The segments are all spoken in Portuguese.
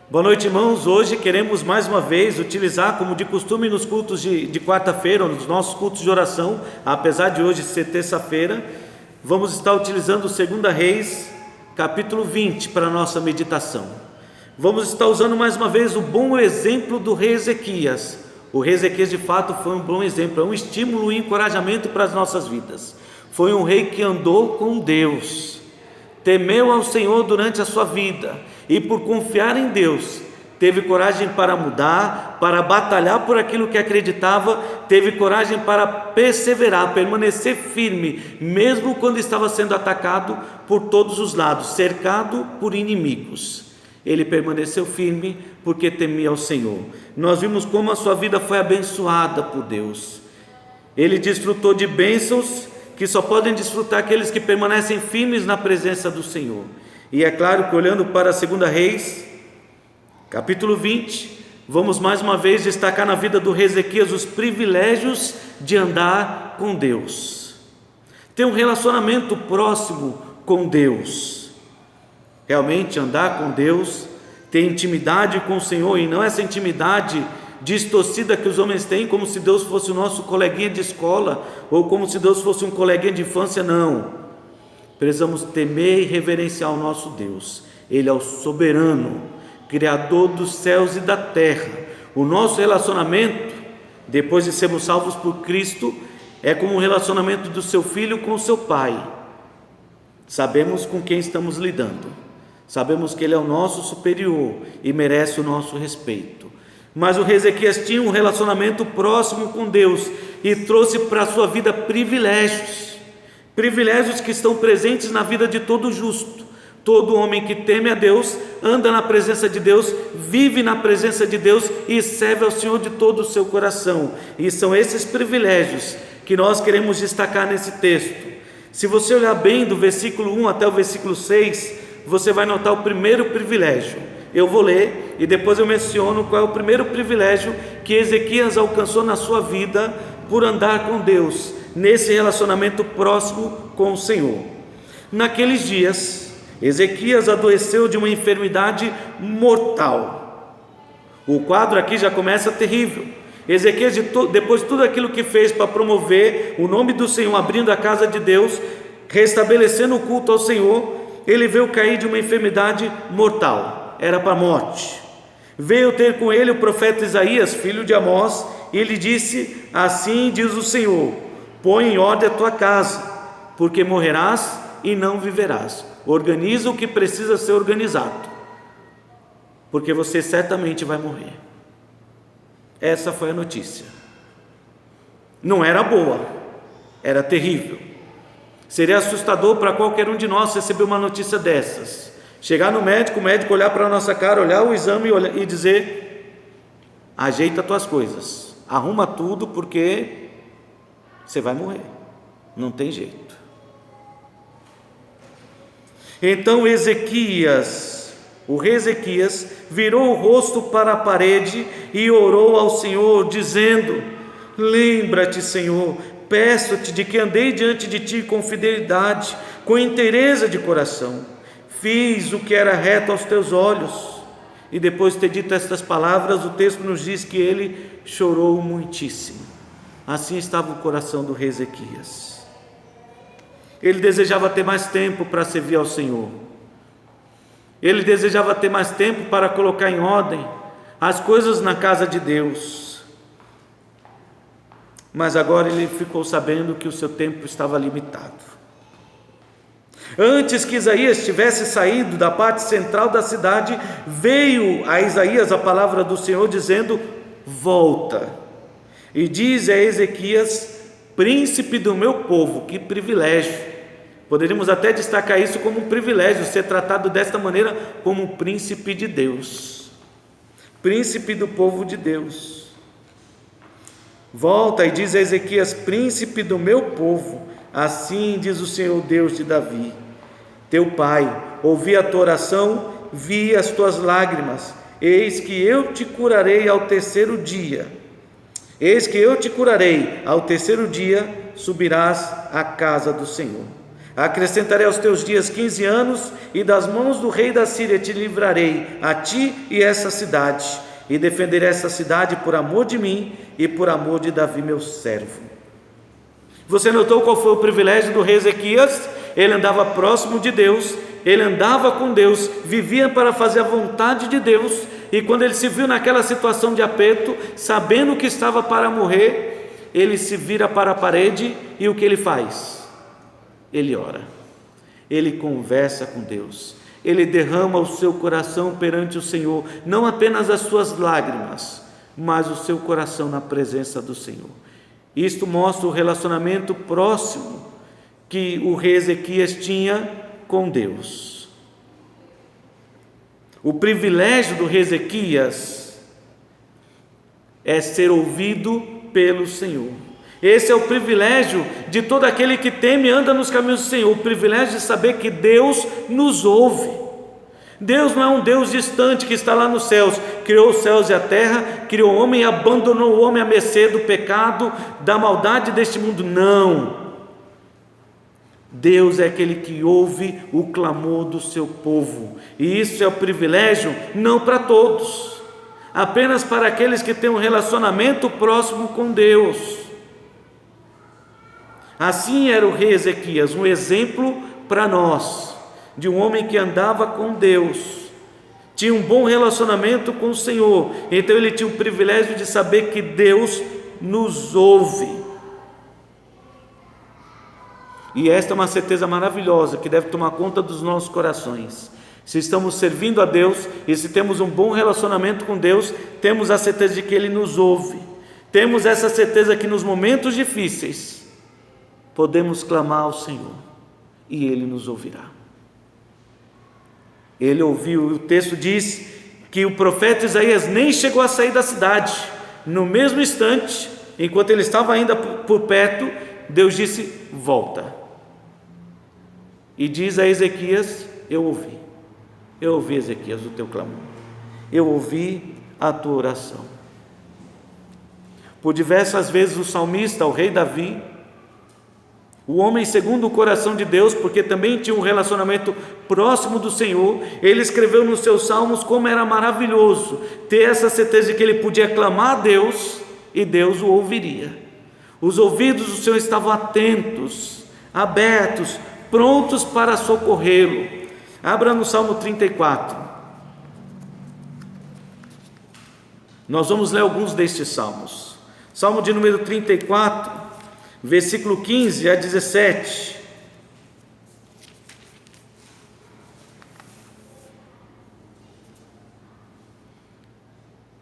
Boa noite, irmãos. Hoje queremos mais uma vez utilizar, como de costume, nos cultos de quarta-feira, nos nossos cultos de oração, apesar de hoje ser terça-feira, vamos estar utilizando o 2 Reis, capítulo 20, para a nossa meditação. Vamos estar usando mais uma vez o bom exemplo do rei Ezequias. O rei Ezequias, de fato, foi um bom exemplo, é um estímulo e encorajamento para as nossas vidas. Foi um rei que andou com Deus, temeu ao Senhor durante a sua vida, e por confiar em Deus, teve coragem para mudar, para batalhar por aquilo que acreditava, teve coragem para perseverar, permanecer firme, mesmo quando estava sendo atacado por todos os lados, cercado por inimigos. Ele permaneceu firme porque temia ao Senhor. Nós vimos como a sua vida foi abençoada por Deus. Ele desfrutou de bênçãos que só podem desfrutar aqueles que permanecem firmes na presença do Senhor. E é claro que, olhando para 2 Reis, capítulo 20, vamos mais uma vez destacar na vida do rei Ezequias os privilégios de andar com Deus, ter um relacionamento próximo com Deus. Realmente andar com Deus, ter intimidade com o Senhor, e não essa intimidade distorcida que os homens têm, como se Deus fosse o nosso coleguinha de escola, ou como se Deus fosse um coleguinha de infância. Não. Precisamos temer e reverenciar o nosso Deus. Ele é o soberano, criador dos céus e da terra. O nosso relacionamento, depois de sermos salvos por Cristo, é como um relacionamento do seu filho com o seu pai. Sabemos com quem estamos lidando, sabemos que ele é o nosso superior e merece o nosso respeito. Mas o rei Ezequias tinha um relacionamento próximo com Deus e trouxe para a sua vida privilégios que estão presentes na vida de todo justo. Todo homem que teme a Deus, anda na presença de Deus, vive na presença de Deus e serve ao Senhor de todo o seu coração. E são esses privilégios que nós queremos destacar nesse texto. Se você olhar bem do versículo 1 até o versículo 6, você vai notar o primeiro privilégio. Eu vou ler e depois eu menciono qual é o primeiro privilégio que Ezequias alcançou na sua vida por andar com Deus, nesse relacionamento próximo com o Senhor. Naqueles dias, Ezequias adoeceu de uma enfermidade mortal. O quadro aqui já começa terrível. Ezequias, depois de tudo aquilo que fez para promover o nome do Senhor, abrindo a casa de Deus, restabelecendo o culto ao Senhor, ele veio cair de uma enfermidade mortal, era para a morte. Veio ter com ele o profeta Isaías, filho de Amós, e ele disse: assim diz o Senhor, põe em ordem a tua casa, porque morrerás e não viverás. Organiza o que precisa ser organizado, porque você certamente vai morrer. Essa foi a notícia. Não era boa, era terrível. Seria assustador para qualquer um de nós receber uma notícia dessas. Chegar no médico, o médico olhar para a nossa cara, olhar o exame e dizer: ajeita tuas coisas, arruma tudo, porque você vai morrer, não tem jeito. Então o rei Ezequias, virou o rosto para a parede e orou ao Senhor, dizendo: lembra-te, Senhor, peço-te de que andei diante de ti com fidelidade, com inteireza de coração, fiz o que era reto aos teus olhos. E depois de ter dito estas palavras, o texto nos diz que ele chorou muitíssimo. Assim estava o coração do rei Ezequias. Ele desejava ter mais tempo para servir ao Senhor. Ele desejava ter mais tempo para colocar em ordem as coisas na casa de Deus. Mas agora ele ficou sabendo que o seu tempo estava limitado. Antes que Isaías tivesse saído da parte central da cidade, veio a Isaías a palavra do Senhor dizendo: volta e diz a Ezequias, príncipe do meu povo. Que privilégio! Poderíamos até destacar isso como um privilégio, ser tratado desta maneira, como um príncipe de Deus, príncipe do povo de Deus. Volta e diz a Ezequias, príncipe do meu povo, assim diz o Senhor Deus de Davi, teu pai, ouvi a tua oração, vi as tuas lágrimas, eis que eu te curarei ao terceiro dia. Eis que eu te curarei, ao terceiro dia subirás à casa do Senhor. Acrescentarei aos teus dias 15 anos, e das mãos do rei da Síria te livrarei, a ti e essa cidade, e defenderei essa cidade por amor de mim e por amor de Davi meu servo. Você notou qual foi o privilégio do rei Ezequias? Ele andava próximo de Deus, ele andava com Deus, vivia para fazer a vontade de Deus, e quando ele se viu naquela situação de aperto, sabendo que estava para morrer, ele se vira para a parede, e o que ele faz? Ele ora, ele conversa com Deus, ele derrama o seu coração perante o Senhor, não apenas as suas lágrimas, mas o seu coração na presença do Senhor. Isto mostra o relacionamento próximo que o rei Ezequias tinha com Deus. O privilégio do rei Ezequias é ser ouvido pelo Senhor. Esse é o privilégio de todo aquele que teme e anda nos caminhos do Senhor, o privilégio de saber que Deus nos ouve. Deus não é um Deus distante que está lá nos céus, criou os céus e a terra, criou o homem e abandonou o homem à mercê do pecado, da maldade deste mundo. Não, Deus é aquele que ouve o clamor do seu povo, e isso é o privilégio não para todos, apenas para aqueles que têm um relacionamento próximo com Deus. Assim era o rei Ezequias, um exemplo para nós, de um homem que andava com Deus, tinha um bom relacionamento com o Senhor, então ele tinha o privilégio de saber que Deus nos ouve. E esta é uma certeza maravilhosa que deve tomar conta dos nossos corações. Se estamos servindo a Deus e se temos um bom relacionamento com Deus, temos a certeza de que Ele nos ouve. Temos essa certeza que nos momentos difíceis podemos clamar ao Senhor e Ele nos ouvirá. Ele ouviu, o texto diz que o profeta Isaías nem chegou a sair da cidade. No mesmo instante, enquanto ele estava ainda por perto, Deus disse: volta. E diz a Ezequias: eu ouvi, Ezequias, o teu clamor, eu ouvi a tua oração. Por diversas vezes o salmista, o rei Davi, o homem segundo o coração de Deus, porque também tinha um relacionamento próximo do Senhor, ele escreveu nos seus salmos como era maravilhoso ter essa certeza de que ele podia clamar a Deus e Deus o ouviria. Os ouvidos do Senhor estavam atentos, abertos, prontos para socorrê-lo. Abra no Salmo 34. Nós vamos ler alguns destes salmos. Salmo de número 34, versículo 15 a 17.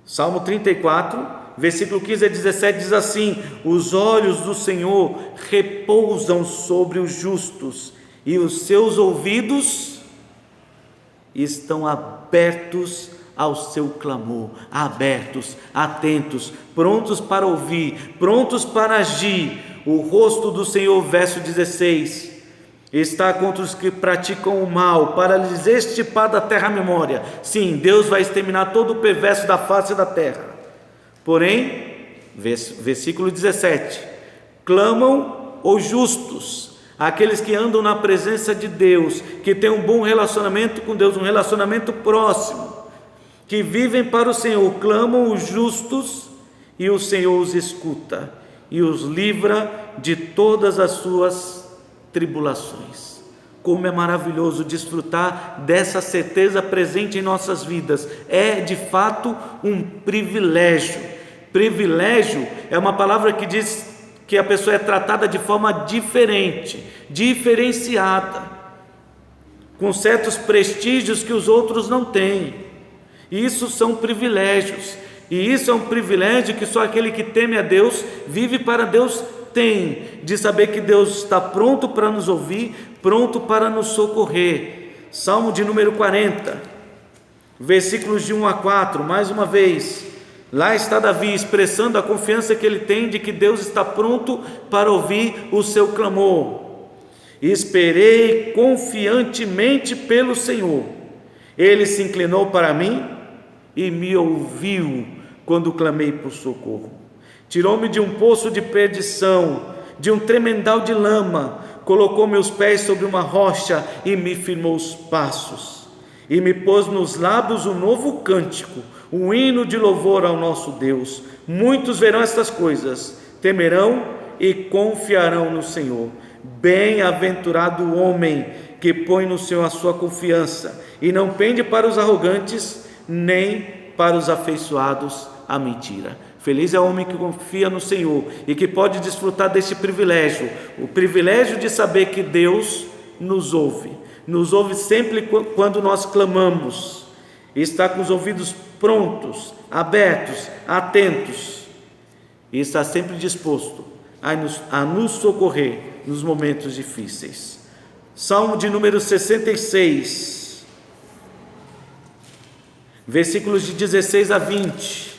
Salmo 34, versículo 15 a 17 diz assim: os olhos do Senhor repousam sobre os justos, e os seus ouvidos estão abertos ao seu clamor, abertos, atentos, prontos para ouvir, prontos para agir. O rosto do Senhor, verso 16, está contra os que praticam o mal, para lhes extirpar da terra a memória. Sim, Deus vai exterminar todo o perverso da face da terra. Porém, versículo 17, clamam os justos, aqueles que andam na presença de Deus, que têm um bom relacionamento com Deus, um relacionamento próximo, que vivem para o Senhor, clamam os justos, e o Senhor os escuta e os livra de todas as suas tribulações. Como é maravilhoso desfrutar dessa certeza presente em nossas vidas. É de fato um privilégio. Privilégio é uma palavra que diz que a pessoa é tratada de forma diferente, diferenciada, com certos prestígios que os outros não têm. Isso são privilégios, e isso é um privilégio que só aquele que teme a Deus, vive para Deus, tem, de saber que Deus está pronto para nos ouvir, pronto para nos socorrer. Salmo de número 40, versículos de 1 a 4, mais uma vez, lá está Davi expressando a confiança que ele tem de que Deus está pronto para ouvir o seu clamor. Esperei confiantemente pelo Senhor, Ele se inclinou para mim e me ouviu quando clamei por socorro. Tirou-me de um poço de perdição, de um tremendal de lama, colocou meus pés sobre uma rocha e me firmou os passos, e me pôs nos lábios um novo cântico, um hino de louvor ao nosso Deus. Muitos verão estas coisas, temerão e confiarão no Senhor. Bem-aventurado o homem que põe no Senhor a sua confiança e não pende para os arrogantes, nem para os afeiçoados à mentira. Feliz é o homem que confia no Senhor e que pode desfrutar deste privilégio, o privilégio de saber que Deus nos ouve sempre quando nós clamamos, e está com os ouvidos prontos, abertos, atentos, e está sempre disposto a nos socorrer nos momentos difíceis. Salmo de número 66, versículos de 16 a 20.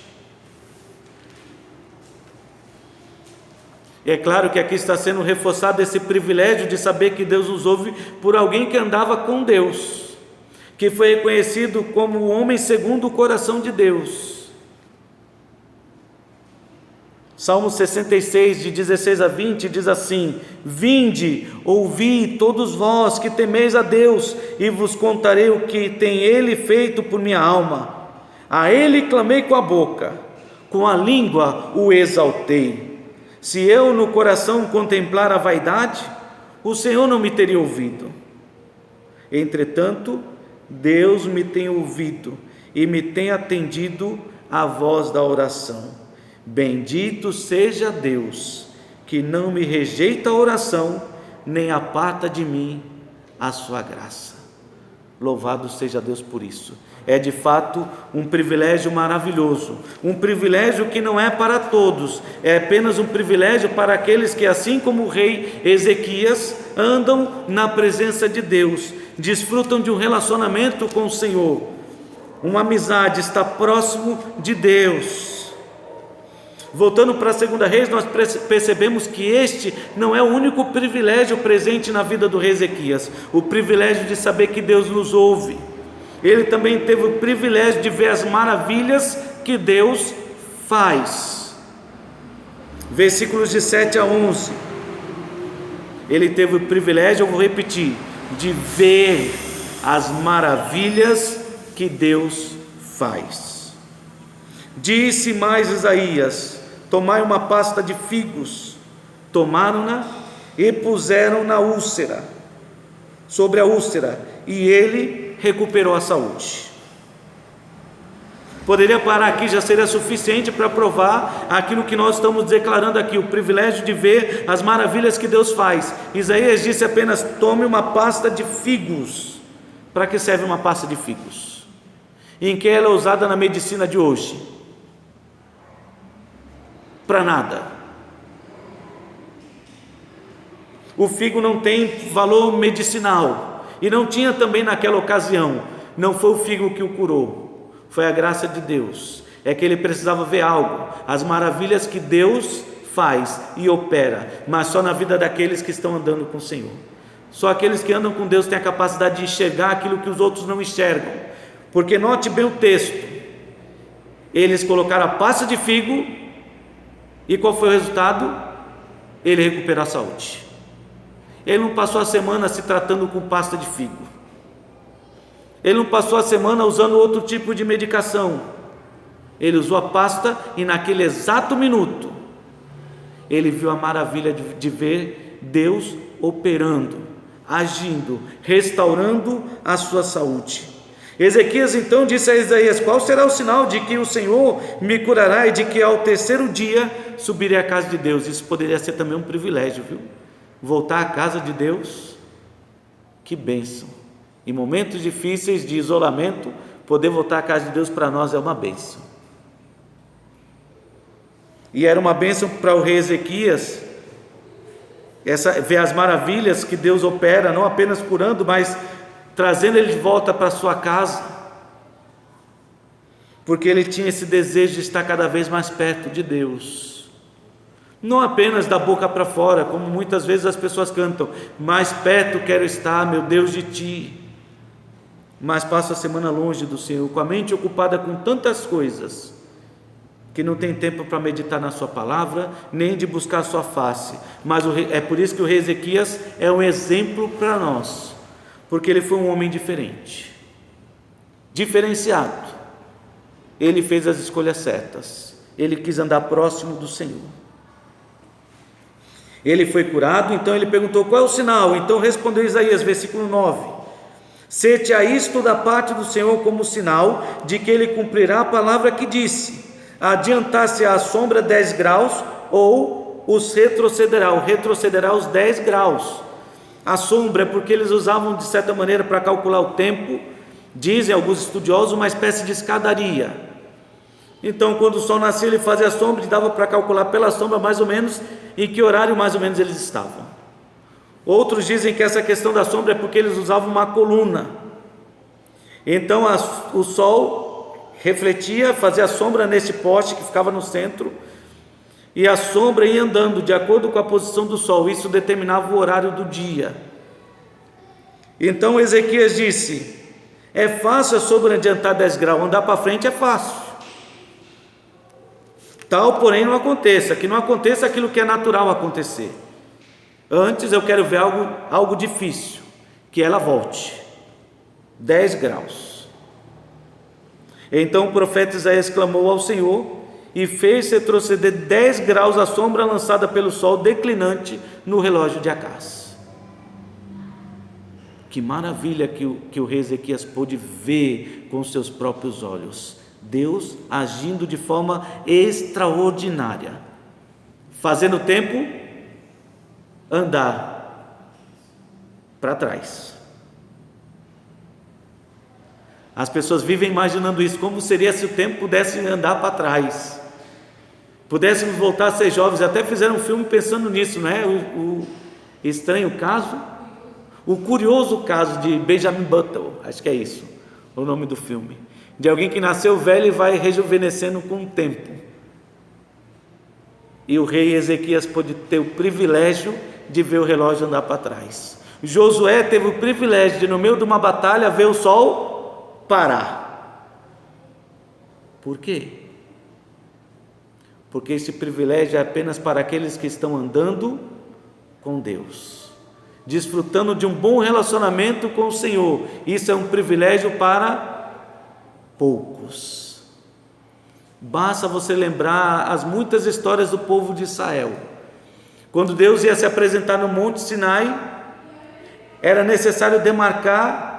É claro que aqui está sendo reforçado esse privilégio de saber que Deus nos ouve por alguém que andava com Deus, que foi reconhecido como o homem segundo o coração de Deus. Salmo 66, de 16 a 20, diz assim: Vinde, ouvi todos vós que temeis a Deus, e vos contarei o que tem Ele feito por minha alma. A Ele clamei com a boca, com a língua o exaltei. Se eu no coração contemplar a vaidade, o Senhor não me teria ouvido. Entretanto, Deus me tem ouvido e me tem atendido à voz da oração. Bendito seja Deus, que não me rejeita a oração, nem aparta de mim a sua graça. Louvado seja Deus por isso. É de fato um privilégio maravilhoso, um privilégio que não é para todos, é apenas um privilégio para aqueles que, assim como o rei Ezequias, andam na presença de Deus, desfrutam de um relacionamento com o Senhor, uma amizade, está próximo de Deus. Voltando para a segunda Reis, nós percebemos que este não é o único privilégio presente na vida do rei Ezequias, o privilégio de saber que Deus nos ouve. Ele também teve o privilégio de ver as maravilhas que Deus faz. Versículos de 7 a 11. Ele teve o privilégio, eu vou repetir, de ver as maravilhas que Deus faz. Disse mais Isaías: tomai uma pasta de figos. Tomaram-na e puseram na úlcera, sobre a úlcera, e ele recuperou a saúde. Poderia parar aqui, já seria suficiente para provar aquilo que nós estamos declarando aqui, o privilégio de ver as maravilhas que Deus faz. Isaías disse apenas: tome uma pasta de figos. Para que serve uma pasta de figos? Em que ela é usada na medicina de hoje? Para nada. O figo não tem valor medicinal, e não tinha também naquela ocasião. Não foi o figo que o curou, foi a graça de Deus. É que ele precisava ver algo, as maravilhas que Deus faz e opera, mas só na vida daqueles que estão andando com o Senhor. Só aqueles que andam com Deus têm a capacidade de enxergar aquilo que os outros não enxergam. Porque note bem o texto, eles colocaram a pasta de figo, e qual foi o resultado? Ele recuperou a saúde. Ele não passou a semana se tratando com pasta de figo, ele não passou a semana usando outro tipo de medicação. Ele usou a pasta, e naquele exato minuto ele viu a maravilha de ver Deus operando, agindo, restaurando a sua saúde. Ezequias então disse a Isaías: qual será o sinal de que o Senhor me curará e de que ao terceiro dia subirei à casa de Deus? Isso poderia ser também um privilégio, viu? Voltar à casa de Deus, que bênção. Em momentos difíceis de isolamento, poder voltar à casa de Deus para nós é uma bênção. E era uma bênção para o rei Ezequias, ver as maravilhas que Deus opera, não apenas curando, mas trazendo ele de volta para sua casa, porque ele tinha esse desejo de estar cada vez mais perto de Deus. Não apenas da boca para fora, como muitas vezes as pessoas cantam: mais perto quero estar, meu Deus, de ti. Mas passa a semana longe do Senhor, com a mente ocupada com tantas coisas, que não tem tempo para meditar na sua palavra, nem de buscar a sua face. Mas é por isso que o rei Ezequias é um exemplo para nós, porque ele foi um homem diferente, diferenciado. Ele fez as escolhas certas, ele quis andar próximo do Senhor. Ele foi curado, então ele perguntou: qual é o sinal? Então respondeu Isaías, versículo 9: sede-a isto da parte do Senhor como sinal de que ele cumprirá a palavra que disse: adiantar-se a sombra 10 graus, ou os retrocederá os 10 graus. A sombra é porque eles usavam de certa maneira para calcular o tempo, dizem alguns estudiosos, uma espécie de escadaria. Então quando o sol nascia, ele fazia a sombra e dava para calcular pela sombra mais ou menos em que horário mais ou menos eles estavam. Outros dizem que essa questão da sombra é porque eles usavam uma coluna. Então o sol refletia, fazia a sombra nesse poste que ficava no centro, e a sombra ia andando de acordo com a posição do sol. Isso determinava o horário do dia. Então Ezequias disse: é fácil a sombra adiantar 10 graus, andar para frente é fácil. Tal, porém, não aconteça, que não aconteça aquilo que é natural acontecer. Antes eu quero ver algo difícil, que ela volte 10 graus. Então o profeta Isaías clamou ao Senhor e fez retroceder 10 graus a sombra lançada pelo sol declinante no relógio de Acás. Que maravilha que o rei Ezequias pôde ver com seus próprios olhos, Deus agindo de forma extraordinária, fazendo o tempo andar para trás. As pessoas vivem imaginando isso, como seria se o tempo pudesse andar para trás, pudéssemos voltar a ser jovens. Até fizeram um filme pensando nisso, não é? O estranho caso, o curioso caso de Benjamin Button, acho que é isso o nome do filme, de alguém que nasceu velho e vai rejuvenescendo com o tempo. E o rei Ezequias pôde ter o privilégio de ver o relógio andar para trás. Josué teve o privilégio de, no meio de uma batalha, ver o sol parar. Por quê? Porque esse privilégio é apenas para aqueles que estão andando com Deus, desfrutando de um bom relacionamento com o Senhor. Isso é um privilégio para poucos. Basta você lembrar as muitas histórias do povo de Israel. Quando Deus ia se apresentar no Monte Sinai, era necessário demarcar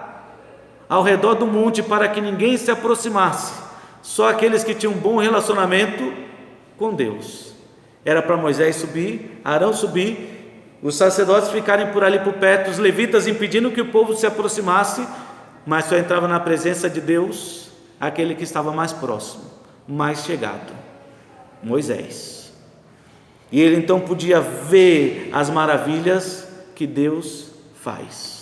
ao redor do monte para que ninguém se aproximasse, só aqueles que tinham um bom relacionamento com Deus. Era para Moisés subir, Arão subir, os sacerdotes ficarem por ali por perto, os levitas impedindo que o povo se aproximasse, mas só entrava na presença de Deus aquele que estava mais próximo, mais chegado, Moisés. E ele então podia ver as maravilhas que Deus faz.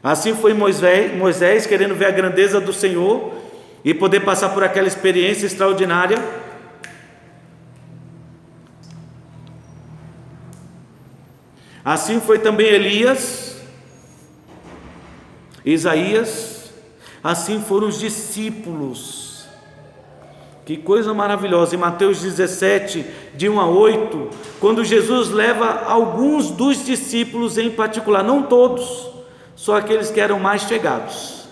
Assim foi Moisés querendo ver a grandeza do Senhor e poder passar por aquela experiência extraordinária. Assim foi também Elias, Isaías. Assim foram os discípulos. Que coisa maravilhosa. Em Mateus 17, de 1 a 8, quando Jesus leva alguns dos discípulos em particular, não todos, só aqueles que eram mais chegados,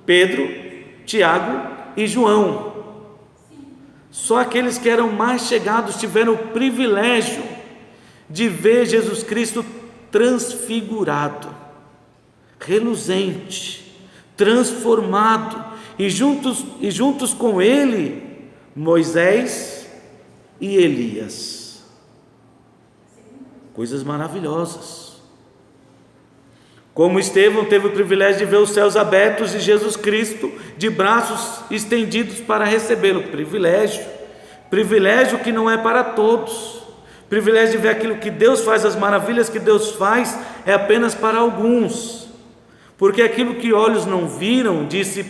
Pedro, Tiago e João. Só aqueles que eram mais chegados tiveram o privilégio de ver Jesus Cristo transfigurado, reluzente, transformado, e juntos com ele, Moisés e Elias. Coisas maravilhosas. Como Estevão teve o privilégio de ver os céus abertos e Jesus Cristo de braços estendidos para recebê-lo. Privilégio que não é para todos. Privilégio de ver aquilo que Deus faz, as maravilhas que Deus faz, é apenas para alguns. Porque aquilo que olhos não viram, disse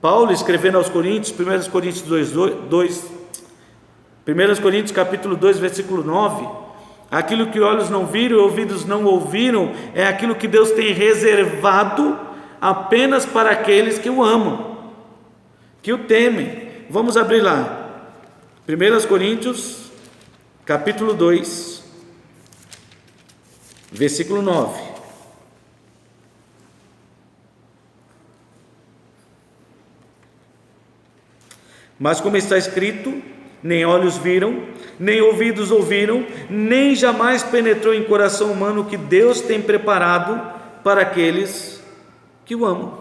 Paulo escrevendo aos Coríntios, 1 Coríntios capítulo 2, versículo 9, aquilo que olhos não viram e ouvidos não ouviram, é aquilo que Deus tem reservado apenas para aqueles que o amam, que o temem. vamos abrir lá, 1 Coríntios, capítulo 2, versículo 9. Mas como está escrito, nem olhos viram, nem ouvidos ouviram, nem jamais penetrou em coração humano o que Deus tem preparado para aqueles que o amam.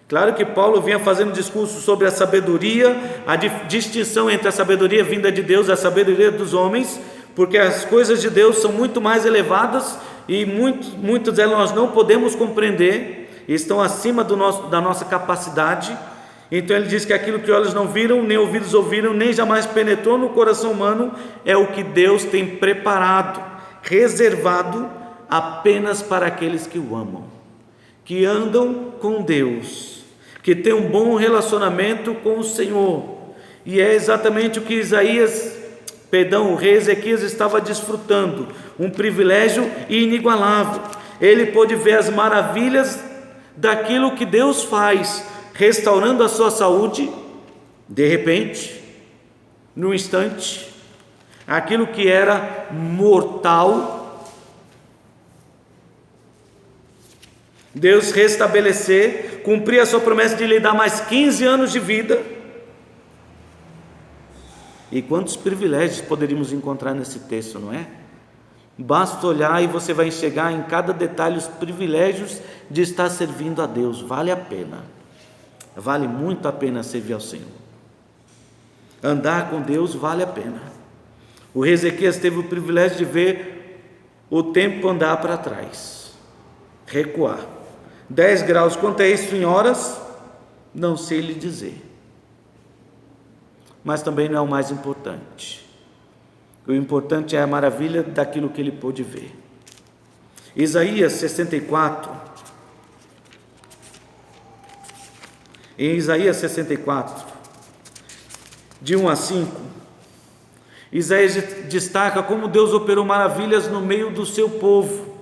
Claro que Paulo vinha fazendo discurso sobre a sabedoria, a distinção entre a sabedoria vinda de Deus e a sabedoria dos homens, porque as coisas de Deus são muito mais elevadas e muitas delas nós não podemos compreender, e estão acima da nossa capacidade. Então ele diz que aquilo que olhos não viram, nem ouvidos ouviram, nem jamais penetrou no coração humano, é o que Deus tem preparado, reservado apenas para aqueles que o amam, que andam com Deus, que têm um bom relacionamento com o Senhor. E é exatamente o que o rei Ezequias estava desfrutando, um privilégio inigualável. Ele pôde ver as maravilhas daquilo que Deus faz, restaurando a sua saúde. De repente, num instante, aquilo que era mortal, Deus restabelecer, cumprir a sua promessa de lhe dar mais 15 anos de vida. E quantos privilégios poderíamos encontrar nesse texto, não é? Basta olhar e você vai enxergar em cada detalhe os privilégios de estar servindo a Deus. Vale a pena. Vale muito a pena servir ao Senhor. Andar com Deus vale a pena. O rei Ezequias teve o privilégio de ver o tempo andar para trás, recuar. 10 graus, quanto é isso em horas? Não sei lhe dizer. Mas também não é o mais importante. O importante é a maravilha daquilo que ele pôde ver. Isaías 64. Em Isaías 64, de 1 a 5, Isaías destaca como Deus operou maravilhas no meio do seu povo,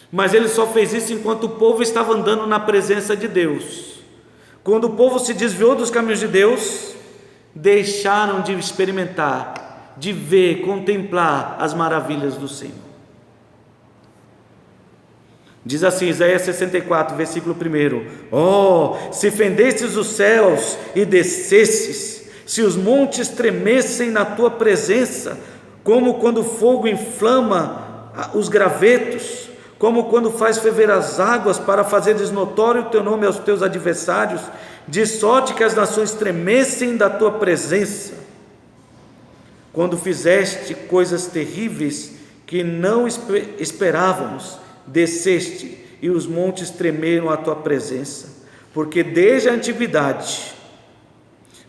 mas ele só fez isso enquanto o povo estava andando na presença de Deus. Quando o povo se desviou dos caminhos de Deus, deixaram de experimentar, de ver, contemplar as maravilhas do Senhor. Diz assim, Isaías 64, versículo 1: Oh, se fendesses os céus e descesses, se os montes tremessem na tua presença, como quando o fogo inflama os gravetos, como quando faz ferver as águas para fazeres notório o teu nome aos teus adversários, de sorte que as nações tremessem da tua presença. Quando fizeste coisas terríveis que não esperávamos, desceste e os montes tremeram à tua presença, porque desde a antiguidade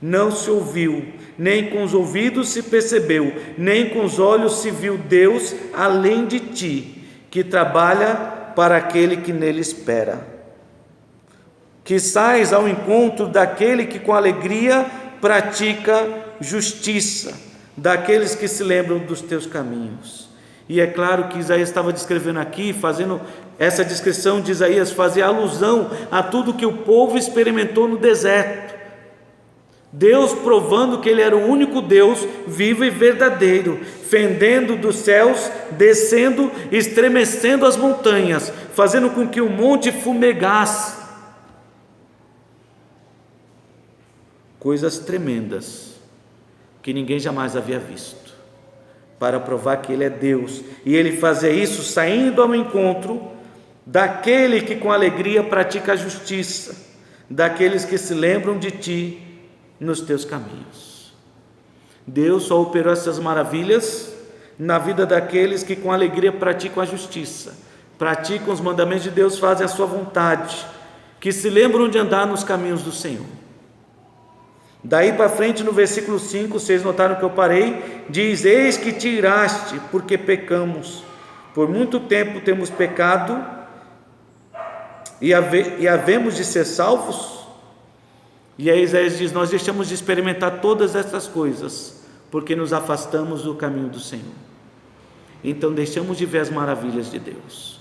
não se ouviu, nem com os ouvidos se percebeu, nem com os olhos se viu Deus além de ti, que trabalha para aquele que nele espera, que sais ao encontro daquele que com alegria pratica justiça, daqueles que se lembram dos teus caminhos. E é claro que Isaías estava descrevendo aqui, fazendo essa descrição de Isaías, fazia alusão a tudo que o povo experimentou no deserto. Deus provando que Ele era o único Deus vivo e verdadeiro, fendendo dos céus, descendo, estremecendo as montanhas, fazendo com que o monte fumegasse. Coisas tremendas que ninguém jamais havia visto, para provar que Ele é Deus, e Ele fazia isso saindo ao encontro daquele que com alegria pratica a justiça, daqueles que se lembram de Ti nos Teus caminhos. Deus só operou essas maravilhas na vida daqueles que com alegria praticam a justiça, praticam os mandamentos de Deus, fazem a sua vontade, que se lembram de andar nos caminhos do Senhor. Daí para frente, no versículo 5, vocês notaram que eu parei, diz: eis que te iraste, porque pecamos, por muito tempo temos pecado, e havemos de ser salvos. E aí Isaías diz: nós deixamos de experimentar todas essas coisas, porque nos afastamos do caminho do Senhor. Então deixamos de ver as maravilhas de Deus.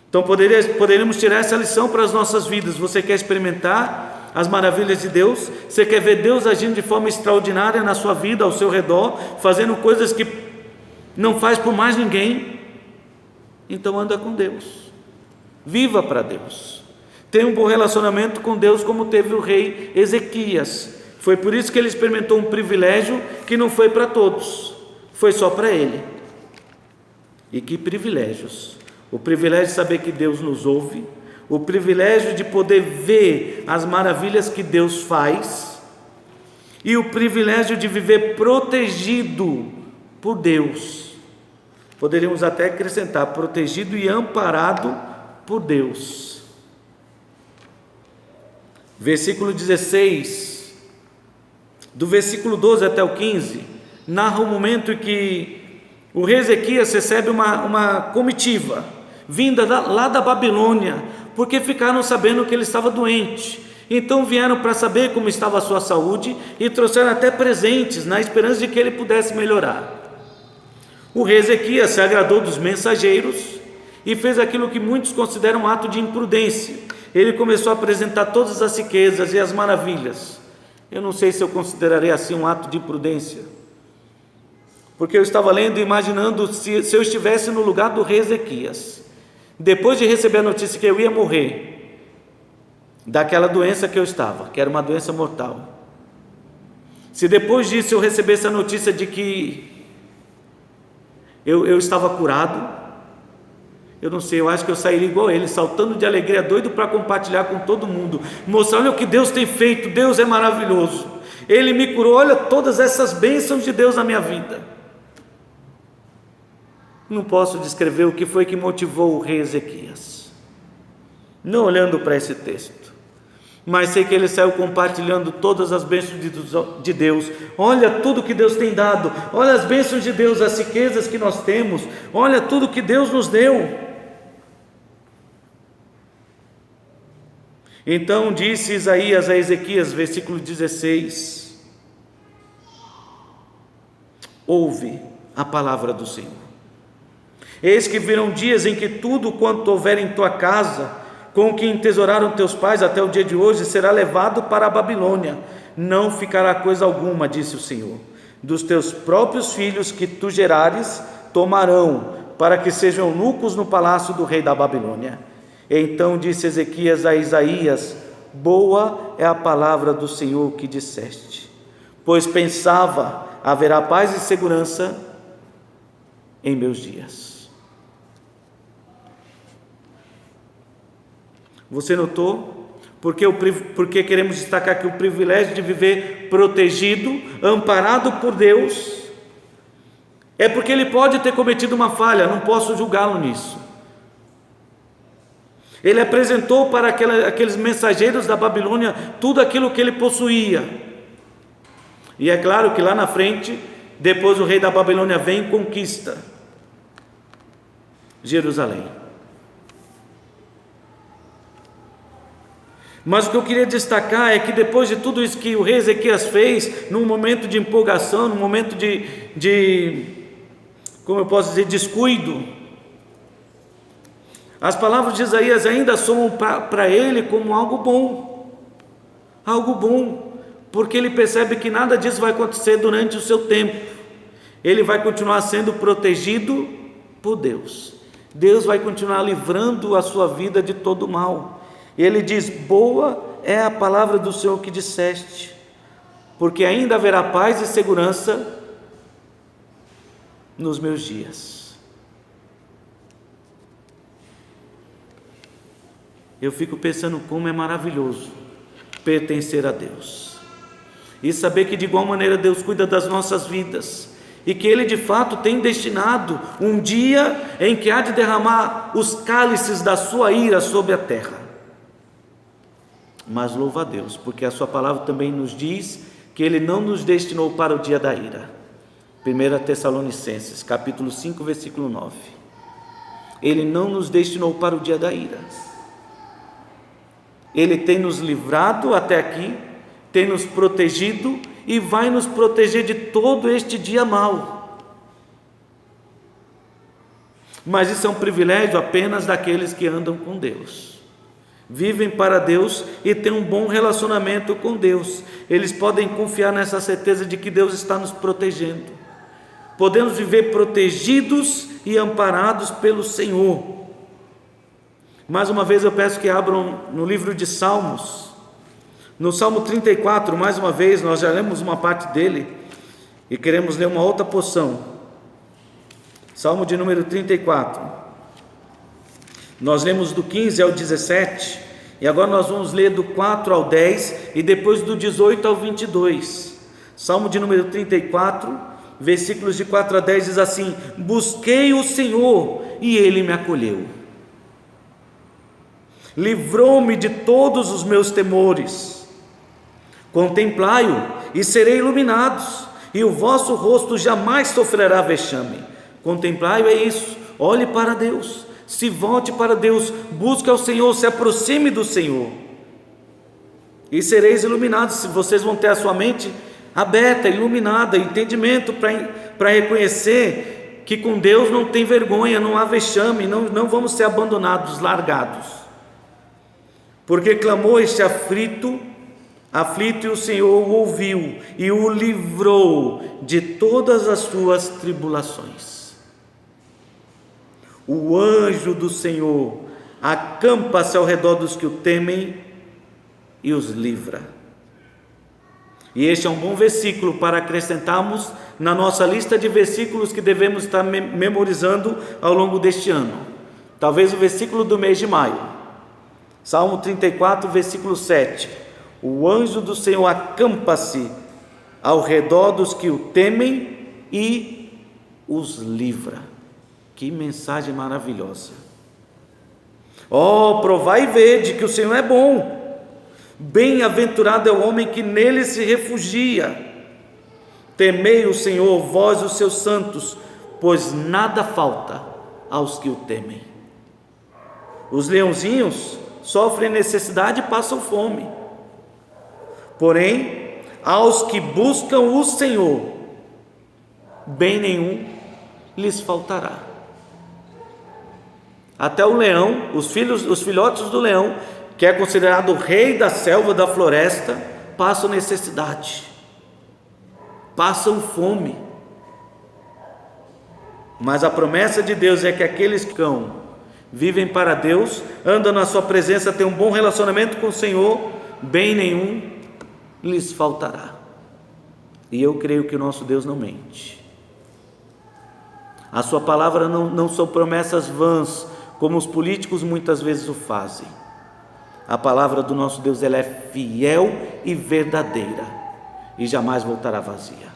Então poderíamos tirar essa lição para as nossas vidas. Você quer experimentar as maravilhas de Deus? Você quer ver Deus agindo de forma extraordinária na sua vida, ao seu redor, fazendo coisas que não faz por mais ninguém? Então anda com Deus, viva para Deus, tenha um bom relacionamento com Deus, como teve o rei Ezequias. Foi por isso que ele experimentou um privilégio que não foi para todos, foi só para ele. E que privilégios! O privilégio de saber que Deus nos ouve, o privilégio de poder ver as maravilhas que Deus faz, e o privilégio de viver protegido por Deus. Poderíamos até acrescentar, protegido e amparado por Deus. Versículo 16, do versículo 12 até o 15, narra o momento em que o rei Ezequias recebe uma comitiva, vinda lá da Babilônia, porque ficaram sabendo que ele estava doente. Então vieram para saber como estava a sua saúde e trouxeram até presentes, na esperança de que ele pudesse melhorar. O rei Ezequias se agradou dos mensageiros e fez aquilo que muitos consideram um ato de imprudência. Ele começou a apresentar todas as riquezas e as maravilhas. Eu não sei se eu consideraria assim um ato de imprudência, porque eu estava lendo e imaginando se eu estivesse no lugar do rei Ezequias, depois de receber a notícia que eu ia morrer daquela doença que eu estava, que era uma doença mortal. Se depois disso eu recebesse a notícia de que eu estava curado, eu não sei, eu acho que eu sairia igual ele, saltando de alegria, doido para compartilhar com todo mundo, mostrar: olha o que Deus tem feito, Deus é maravilhoso, Ele me curou, olha todas essas bênçãos de Deus na minha vida. Não posso descrever o que foi que motivou o rei Ezequias, não olhando para esse texto, mas sei que ele saiu compartilhando todas as bênçãos de Deus. Olha tudo que Deus tem dado, olha as bênçãos de Deus, as riquezas que nós temos, olha tudo que Deus nos deu. Então disse Isaías a Ezequias, versículo 16: ouve a palavra do Senhor. Eis que virão dias em que tudo quanto houver em tua casa, com o que entesouraram teus pais até o dia de hoje, será levado para a Babilônia. Não ficará coisa alguma, disse o Senhor. Dos teus próprios filhos que tu gerares, tomarão, para que sejam eunucos no palácio do rei da Babilônia. Então disse Ezequias a Isaías: boa é a palavra do Senhor que disseste, pois pensava: haverá paz e segurança em meus dias. Você notou? Porque queremos destacar aqui o privilégio de viver protegido, amparado por Deus. É porque ele pode ter cometido uma falha, não posso julgá-lo nisso. Ele apresentou para aqueles mensageiros da Babilônia tudo aquilo que ele possuía. E é claro que lá na frente, depois o rei da Babilônia vem e conquista Jerusalém. Mas o que eu queria destacar é que depois de tudo isso que o rei Ezequias fez, num momento de empolgação, num momento como eu posso dizer, descuido, as palavras de Isaías ainda soam para ele como algo bom, porque ele percebe que nada disso vai acontecer durante o seu tempo. Ele vai continuar sendo protegido por Deus. Deus vai continuar livrando a sua vida de todo mal. E ele diz: boa é a palavra do Senhor que disseste, porque ainda haverá paz e segurança nos meus dias. Eu fico pensando como é maravilhoso pertencer a Deus e saber que de igual maneira Deus cuida das nossas vidas, e que Ele de fato tem destinado um dia em que há de derramar os cálices da sua ira sobre a terra. Mas louva a Deus, porque a sua palavra também nos diz que Ele não nos destinou para o dia da ira. 1 Tessalonicenses, capítulo 5, versículo 9. Ele não nos destinou para o dia da ira. Ele tem nos livrado até aqui, tem nos protegido e vai nos proteger de todo este dia mau. Mas isso é um privilégio apenas daqueles que andam com Deus. vivem para Deus e têm um bom relacionamento com Deus. Eles podem confiar nessa certeza de que Deus está nos protegendo. Podemos viver protegidos e amparados pelo Senhor. Mais uma vez eu peço que abram no livro de Salmos, no Salmo 34, mais uma vez, nós já lemos uma parte dele e queremos ler uma outra porção. Salmo de número 34. Nós lemos do 15 ao 17, e agora nós vamos ler do 4 ao 10 e depois do 18 ao 22. Salmo de número 34, versículos de 4 a 10 diz assim: busquei o Senhor e Ele me acolheu, livrou-me de todos os meus temores. Contemplai-o e serei iluminados, e o vosso rosto jamais sofrerá vexame. Contemplai-o é isso, olhe para Deus, se volte para Deus, busque ao Senhor, se aproxime do Senhor, e sereis iluminados. Se vocês vão ter a sua mente aberta, iluminada, entendimento para reconhecer que com Deus não tem vergonha, não há vexame, não vamos ser abandonados, largados. Porque clamou este aflito e o Senhor o ouviu e o livrou de todas as suas tribulações. O anjo do Senhor acampa-se ao redor dos que o temem e os livra. E este é um bom versículo para acrescentarmos na nossa lista de versículos que devemos estar memorizando ao longo deste ano. Talvez o versículo do mês de maio, Salmo 34, versículo 7. O anjo do Senhor acampa-se ao redor dos que o temem e os livra. Que mensagem maravilhosa! Oh, provai e vede que o Senhor é bom. Bem-aventurado é o homem que nele se refugia. Temei o Senhor, vós os seus santos, pois nada falta aos que o temem. Os leãozinhos sofrem necessidade e passam fome, porém aos que buscam o Senhor, bem nenhum lhes faltará. Até o leão, os filhotes do leão, que é considerado o rei da selva, da floresta, passam necessidade, passam fome. Mas a promessa de Deus é que aqueles que vivem para Deus, andam na sua presença, têm um bom relacionamento com o Senhor, bem nenhum lhes faltará. E eu creio que o nosso Deus não mente. A sua palavra não são promessas vãs, como os políticos muitas vezes o fazem. A palavra do nosso Deus, ela é fiel e verdadeira, e jamais voltará vazia.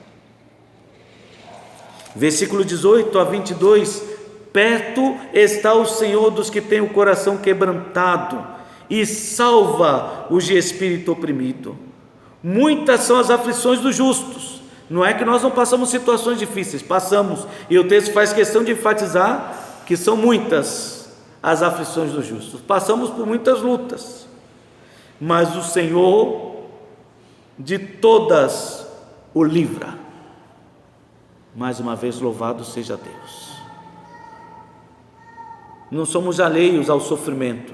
Versículo 18 a 22: perto está o Senhor dos que têm o coração quebrantado, e salva os de espírito oprimido. Muitas são as aflições dos justos. Não é que nós não passamos situações difíceis, passamos, e o texto faz questão de enfatizar que são muitas as aflições dos justos, passamos por muitas lutas, mas o Senhor de todas o livra. Mais uma vez, louvado seja Deus. Não somos alheios ao sofrimento,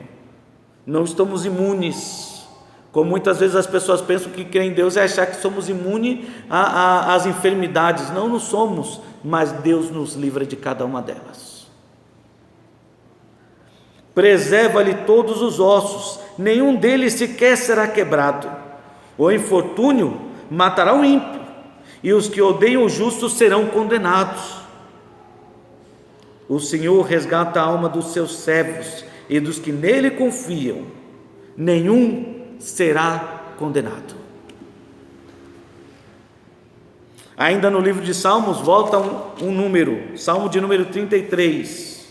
não estamos imunes, como muitas vezes as pessoas pensam que crer em Deus é achar que somos imunes às enfermidades. Não somos, mas Deus nos livra de cada uma delas. Preserva-lhe todos os ossos, nenhum deles sequer será quebrado. O infortúnio matará o ímpio, e os que odeiam o justo serão condenados. O Senhor resgata a alma dos seus servos, e dos que nele confiam, nenhum será condenado. Ainda no livro de Salmos, volta um número, Salmo de número 33,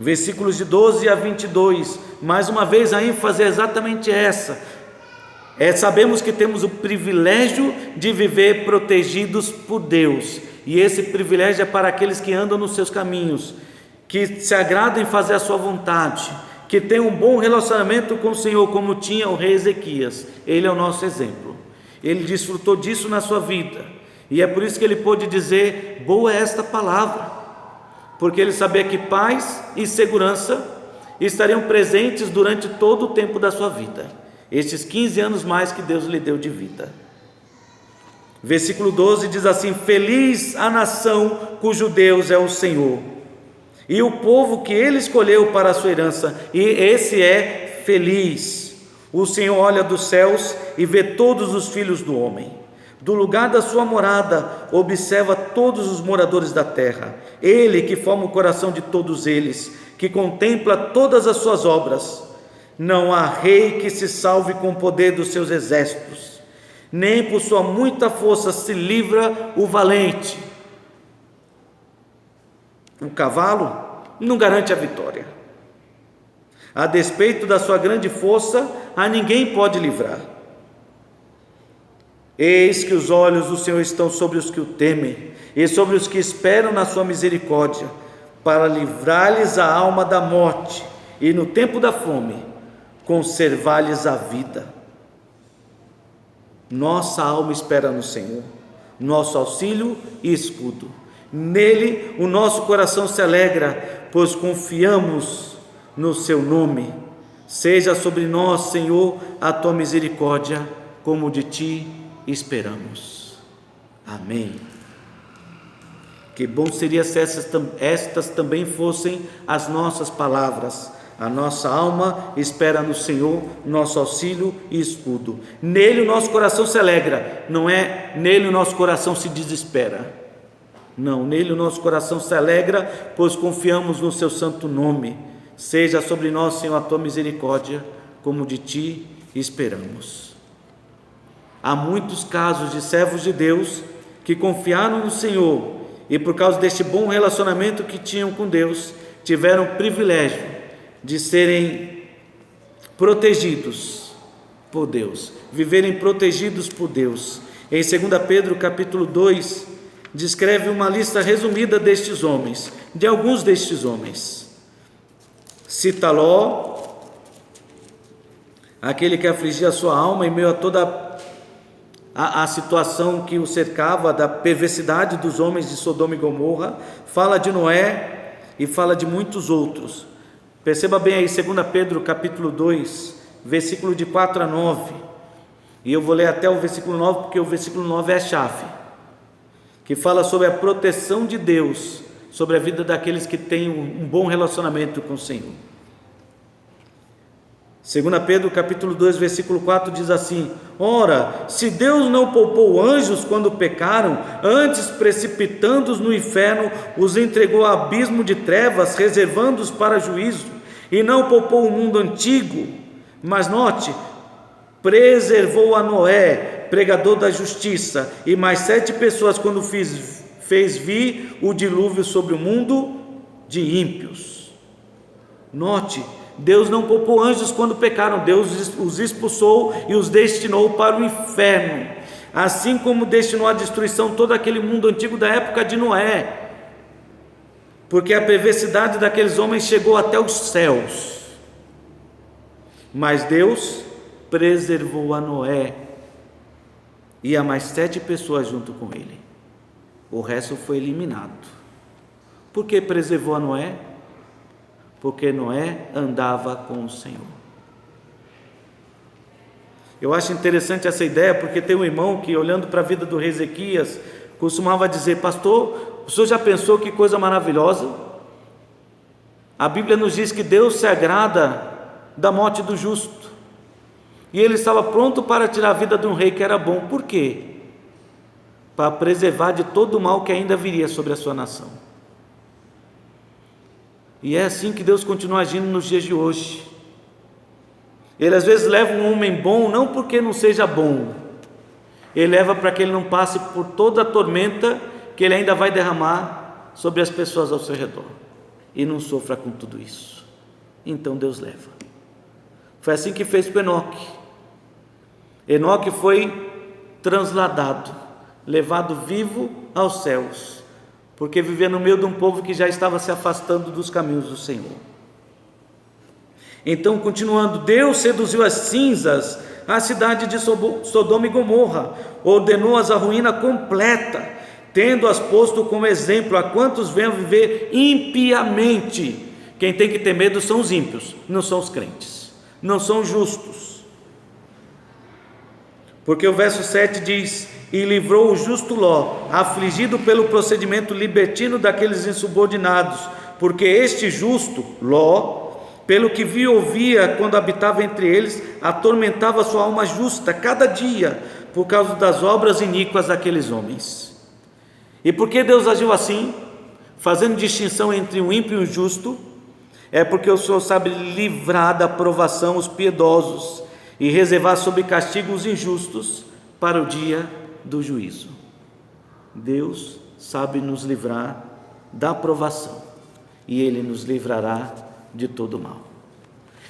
versículos de 12 a 22, mais uma vez a ênfase é exatamente essa. Sabemos que temos o privilégio de viver protegidos por Deus, e esse privilégio é para aqueles que andam nos seus caminhos, que se agradam em fazer a sua vontade, que têm um bom relacionamento com o Senhor, como tinha o rei Ezequias. Ele é o nosso exemplo, ele desfrutou disso na sua vida, e é por isso que ele pôde dizer: boa é esta palavra, porque ele sabia que paz e segurança estariam presentes durante todo o tempo da sua vida, estes 15 anos mais que Deus lhe deu de vida. Versículo 12 diz assim: feliz a nação cujo Deus é o Senhor, e o povo que ele escolheu para a sua herança, e esse é feliz. O Senhor olha dos céus e vê todos os filhos do homem. Do lugar da sua morada observa todos os moradores da terra. Ele que forma o coração de todos eles, que contempla todas as suas obras. Não há rei que se salve com o poder dos seus exércitos, nem por sua muita força se livra o valente. O cavalo não garante a vitória. A despeito da sua grande força, a ninguém pode livrar. Eis que os olhos do Senhor estão sobre os que o temem, e sobre os que esperam na sua misericórdia, para livrar-lhes a alma da morte, e no tempo da fome, conservar-lhes a vida. Nossa alma espera no Senhor, nosso auxílio e escudo. Nele o nosso coração se alegra, pois confiamos no seu nome. Seja sobre nós, Senhor, a tua misericórdia, como de ti esperamos. Amém. Que bom seria se estas também fossem as nossas palavras. A nossa alma espera no Senhor, nosso auxílio e escudo. Nele o nosso coração se alegra, não é nele o nosso coração se desespera. Não, nele o nosso coração se alegra, pois confiamos no seu santo nome. Seja sobre nós, Senhor, a tua misericórdia, como de ti esperamos. Há muitos casos de servos de Deus que confiaram no Senhor e, por causa deste bom relacionamento que tinham com Deus, tiveram o privilégio de serem protegidos por Deus, viverem protegidos por Deus. Em 2 Pedro capítulo 2, descreve uma lista resumida destes homens, de alguns destes homens. Cita Ló, aquele que afligia a sua alma em meio a toda a situação que o cercava, da perversidade dos homens de Sodoma e Gomorra. Fala de Noé e fala de muitos outros. Perceba bem aí, 2 Pedro capítulo 2, versículo de 4 a 9, e eu vou ler até o versículo 9, porque o versículo 9 é a chave, que fala sobre a proteção de Deus sobre a vida daqueles que têm um bom relacionamento com o Senhor. 2 Pedro capítulo 2, versículo 4 diz assim: ora, se Deus não poupou anjos quando pecaram, antes precipitando-os no inferno, os entregou ao abismo de trevas, reservando-os para juízo, e não poupou o mundo antigo, mas note, preservou a Noé, pregador da justiça, e mais 7 pessoas quando fez vir o dilúvio sobre o mundo de ímpios. Note, Deus não poupou anjos quando pecaram, Deus os expulsou e os destinou para o inferno, assim como destinou à destruição todo aquele mundo antigo da época de Noé, porque a perversidade daqueles homens chegou até os céus. Mas Deus preservou a Noé e a mais 7 pessoas junto com ele. O resto foi eliminado. Por que preservou a Noé? Porque Noé andava com o Senhor. Eu acho interessante essa ideia, porque tem um irmão que, olhando para a vida do rei Ezequias, costumava dizer: pastor, o senhor já pensou que coisa maravilhosa? A Bíblia nos diz que Deus se agrada da morte do justo, e ele estava pronto para tirar a vida de um rei que era bom. Por quê? Para preservar de todo o mal que ainda viria sobre a sua nação. E é assim que Deus continua agindo nos dias de hoje. Ele às vezes leva um homem bom, não porque não seja bom, ele leva para que ele não passe por toda a tormenta que ele ainda vai derramar sobre as pessoas ao seu redor, e não sofra com tudo isso. Então Deus leva. Foi assim que fez com Enoque. Enoque foi transladado, levado vivo aos céus, porque vivia no meio de um povo que já estava se afastando dos caminhos do Senhor. Então, continuando, Deus seduziu as cinzas a cidade de Sodoma e Gomorra, ordenou-as a ruína completa, tendo-as posto como exemplo a quantos venham viver impiamente, Quem tem que ter medo são os ímpios, não são os crentes, não são os justos. Porque o verso 7 diz: e livrou o justo Ló, afligido pelo procedimento libertino daqueles insubordinados, porque este justo, Ló, pelo que via e ouvia quando habitava entre eles, atormentava sua alma justa cada dia, por causa das obras iníquas daqueles homens. E por que Deus agiu assim, fazendo distinção entre o ímpio e o justo? É porque o Senhor sabe livrar da provação os piedosos e reservar sob castigo os injustos para o dia do juízo. Deus sabe nos livrar da provação e Ele nos livrará de todo mal.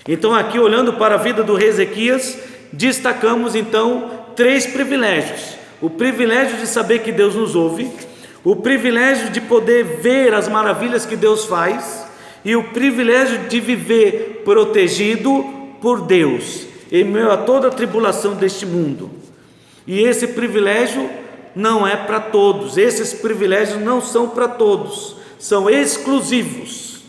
Então, aqui olhando para a vida do rei Ezequias, destacamos então 3 privilégios: o privilégio de saber que Deus nos ouve, o privilégio de poder ver as maravilhas que Deus faz, e o privilégio de viver protegido por Deus em meio a toda a tribulação deste mundo. E esse privilégio não é para todos, esses privilégios não são para todos, são exclusivos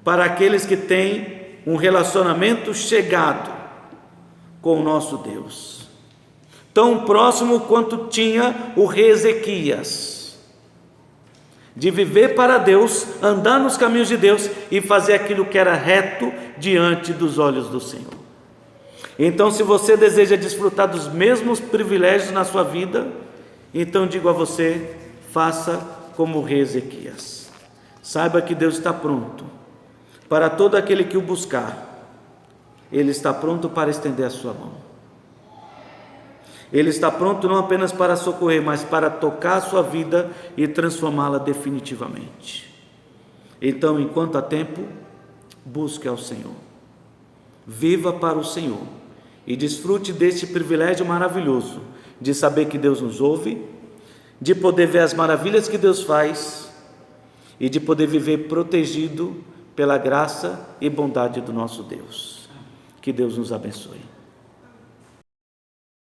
para aqueles que têm um relacionamento chegado com o nosso Deus, tão próximo quanto tinha o rei Ezequias, de viver para Deus, andar nos caminhos de Deus e fazer aquilo que era reto diante dos olhos do Senhor. Então, se você deseja desfrutar dos mesmos privilégios na sua vida, então digo a você: faça como o rei Ezequias. Saiba que Deus está pronto para todo aquele que o buscar. Ele está pronto para estender a sua mão. Ele está pronto não apenas para socorrer, mas para tocar a sua vida e transformá-la definitivamente. Então, enquanto há tempo, busque ao Senhor, viva para o Senhor e desfrute deste privilégio maravilhoso de saber que Deus nos ouve, de poder ver as maravilhas que Deus faz e de poder viver protegido pela graça e bondade do nosso Deus. Que Deus nos abençoe.